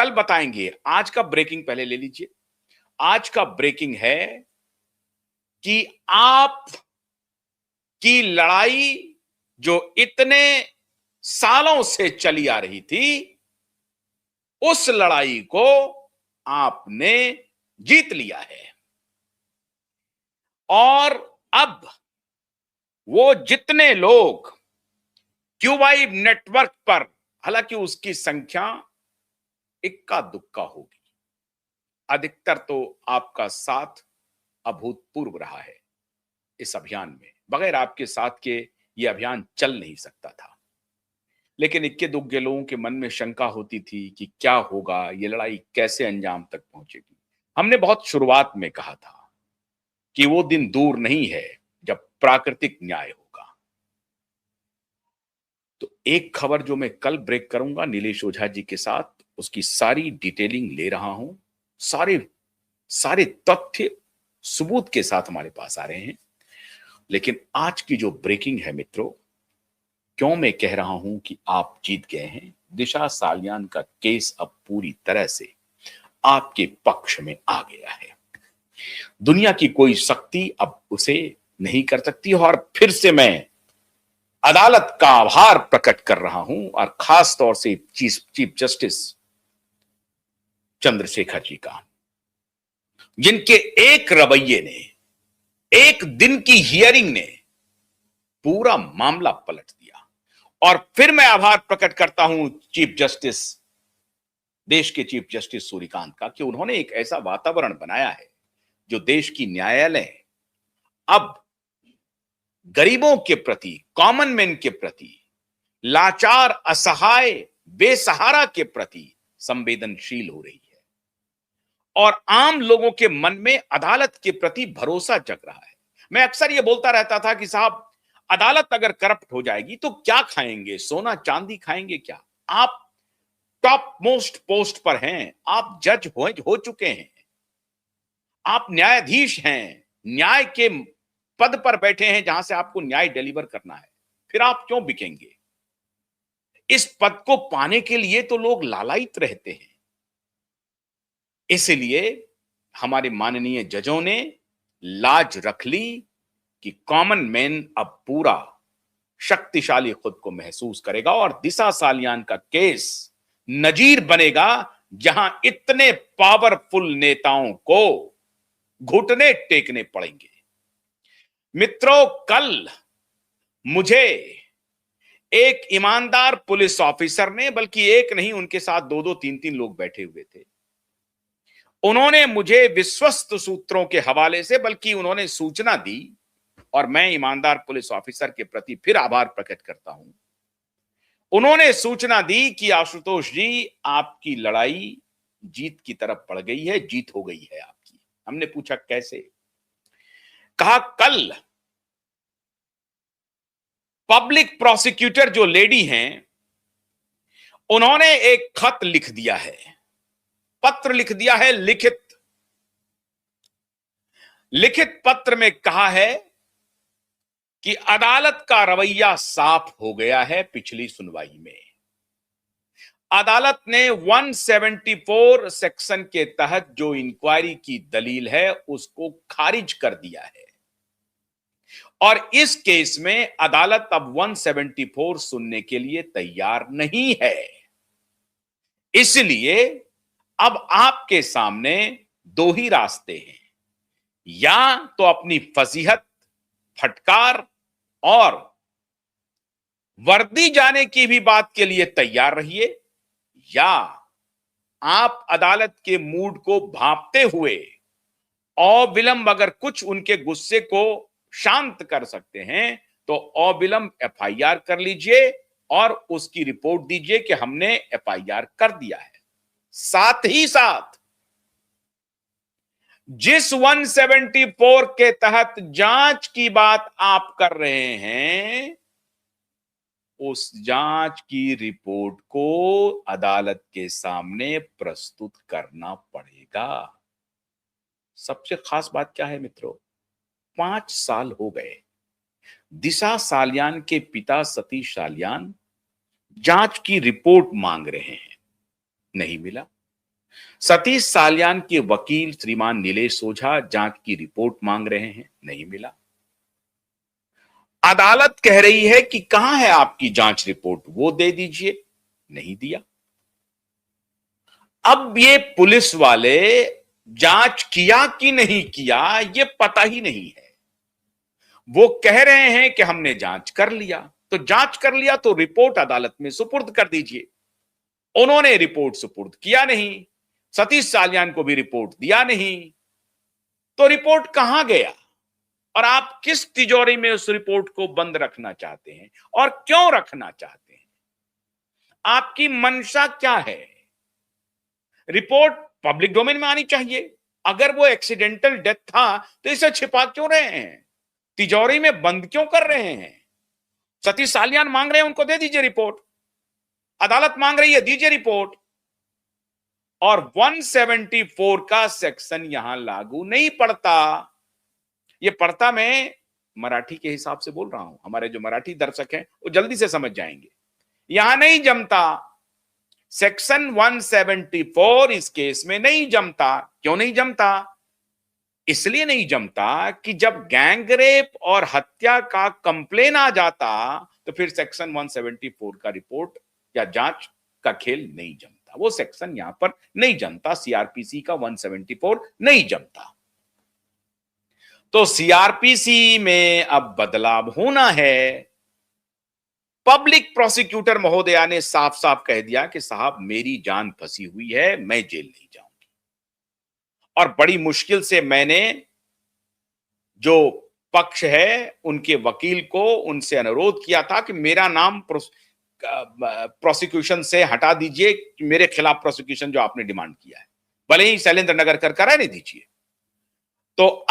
कल बताएंगे। आज का ब्रेकिंग पहले ले लीजिए। आज का ब्रेकिंग है कि आप की लड़ाई जो इतने सालों से चली आ रही थी, उस लड़ाई को आपने जीत लिया है। और अब वो जितने लोग क्यूबाइब नेटवर्क पर, हालांकि उसकी संख्या इक्का दुक्का होगी, अधिकतर तो आपका साथ अभूतपूर्व रहा है इस अभियान में। बगैर आपके साथ के यह अभियान चल नहीं सकता था। लेकिन इक्के दुक्के लोगों के मन में शंका होती थी कि क्या होगा, ये लड़ाई कैसे अंजाम तक पहुंचेगी। हमने बहुत शुरुआत में कहा था कि वो दिन दूर नहीं है जब प्राकृतिक न्याय होगा। तो एक खबर जो मैं कल ब्रेक करूंगा नीलेश ओझा जी के साथ, उसकी सारी डिटेलिंग ले रहा हूं। सारे सारे तथ्य सबूत के साथ हमारे पास आ रहे हैं। लेकिन आज की जो ब्रेकिंग है मित्रों, क्यों मैं कह रहा हूं कि आप जीत गए हैं, दिशा सालियान का केस अब पूरी तरह से आपके पक्ष में आ गया है। दुनिया की कोई शक्ति अब उसे नहीं कर सकती। और फिर से मैं अदालत का आभार प्रकट कर रहा हूं, और खास तौर से चीफ जस्टिस चंद्रशेखर जी का, जिनके एक रवैये ने, एक दिन की हियरिंग ने पूरा मामला पलट दिया। और फिर मैं आभार प्रकट करता हूं चीफ जस्टिस, देश के चीफ जस्टिस सूर्यकांत का, कि उन्होंने एक ऐसा वातावरण बनाया है जो देश की न्यायालय अब गरीबों के प्रति, कॉमन मैन के प्रति, लाचार, असहाय, बेसहारा के प्रति संवेदनशील हो रही है। और आम लोगों के मन में अदालत के प्रति भरोसा जग रहा है। मैं अक्सर यह बोलता रहता था कि साहब, अदालत अगर करप्ट हो जाएगी तो क्या खाएंगे, सोना चांदी खाएंगे क्या? आप टॉप मोस्ट पोस्ट पर हैं, आप जज हो चुके हैं, आप न्यायाधीश हैं, न्याय के पद पर बैठे हैं जहां से आपको न्याय डिलीवर करना है। फिर आप क्यों बिकेंगे? इस पद को पाने के लिए तो लोग लालायित रहते हैं। इसलिए हमारे माननीय जजों ने लाज रख ली कि कॉमन मैन अब पूरा शक्तिशाली खुद को महसूस करेगा, और दिशा सालियान का केस नजीर बनेगा, जहां इतने पावरफुल नेताओं को घुटने टेकने पड़ेंगे। मित्रों, कल मुझे एक ईमानदार पुलिस ऑफिसर ने, बल्कि एक नहीं, उनके साथ दो दो तीन तीन लोग बैठे हुए थे, उन्होंने मुझे विश्वस्त सूत्रों के हवाले से, बल्कि उन्होंने सूचना दी, और मैं ईमानदार पुलिस ऑफिसर के प्रति फिर आभार प्रकट करता हूं। उन्होंने सूचना दी कि आशुतोष जी, आपकी लड़ाई जीत की तरफ बढ़ गई है, जीत हो गई है आपकी। हमने पूछा कैसे? कहा कल पब्लिक प्रोसिक्यूटर जो लेडी हैं, उन्होंने एक खत लिख दिया है, पत्र लिख दिया है, लिखित पत्र में कहा है कि अदालत का रवैया साफ हो गया है। पिछली सुनवाई में अदालत ने 174 सेक्शन के तहत जो इंक्वायरी की दलील है उसको खारिज कर दिया है, और इस केस में अदालत अब 174 सुनने के लिए तैयार नहीं है। इसलिए अब आपके सामने दो ही रास्ते हैं, या तो अपनी फजीहत, फटकार और वर्दी जाने की भी बात के लिए तैयार रहिए, या आप अदालत के मूड को भांपते हुए अविलंब अगर कुछ उनके गुस्से को शांत कर सकते हैं तो अविलंब एफआईआर कर लीजिए और उसकी रिपोर्ट दीजिए कि हमने एफआईआर कर दिया है। साथ ही साथ जिस 174 के तहत जांच की बात आप कर रहे हैं, उस जांच की रिपोर्ट को अदालत के सामने प्रस्तुत करना पड़ेगा। सबसे खास बात क्या है मित्रों, 5 साल हो गए दिशा सालियान के पिता सतीश सालियान जांच की रिपोर्ट मांग रहे हैं, नहीं मिला। सतीश साल्यान के वकील श्रीमान नीलेश ओझा जांच की रिपोर्ट मांग रहे हैं, नहीं मिला। अदालत कह रही है कि कहां है आपकी जांच रिपोर्ट, वो दे दीजिए, नहीं दिया। अब ये पुलिस वाले जांच किया कि नहीं किया ये पता ही नहीं है। वो कह रहे हैं कि हमने जांच कर लिया, तो जांच कर लिया तो रिपोर्ट अदालत में सुपुर्द कर दीजिए। उन्होंने रिपोर्ट सुपुर्द किया नहीं, सतीश साल्यान को भी रिपोर्ट दिया नहीं, तो रिपोर्ट कहां गया और आप किस तिजोरी में उस रिपोर्ट को बंद रखना चाहते हैं और क्यों रखना चाहते हैं? आपकी मंशा क्या है? रिपोर्ट पब्लिक डोमेन में आनी चाहिए। अगर वो एक्सीडेंटल डेथ था तो इसे छिपा क्यों रहे हैं, तिजोरी में बंद क्यों कर रहे हैं? सतीश साल्यान मांग रहे हैं, उनको दे दीजिए रिपोर्ट। अदालत मांग रही है, दीजिए रिपोर्ट। और 174 का सेक्शन यहां लागू नहीं पड़ता। ये पढ़ता मैं मराठी के हिसाब से बोल रहा हूं, हमारे जो मराठी दर्शक हैं वो जल्दी से समझ जाएंगे। यहां नहीं जमता, सेक्शन 174 इस केस में नहीं जमता। क्यों नहीं जमता? इसलिए नहीं जमता कि जब गैंगरेप और हत्या का कंप्लेन आ जाता तो फिर सेक्शन 174 का रिपोर्ट या जांच का खेल नहीं जमता। वो सेक्शन यहां पर नहीं जमता, सीआरपीसी का 174 नहीं जमता। तो सीआरपीसी में अब बदलाव होना है। पब्लिक प्रोसिक्यूटर महोदया ने साफ साफ कह दिया कि साहब मेरी जान फंसी हुई है, मैं जेल नहीं जाऊंगी। और बड़ी मुश्किल से मैंने जो पक्ष है उनके वकील को उनसे अनुरोध किया था कि मेरा नाम प्रोसिक्यूशन से हटा दीजिए, मेरे खिलाफ प्रोसिक्यूशन जो आपने डिमांड किया है, भले ही शैलेंद्र नगर कर रहने दीजिए। तो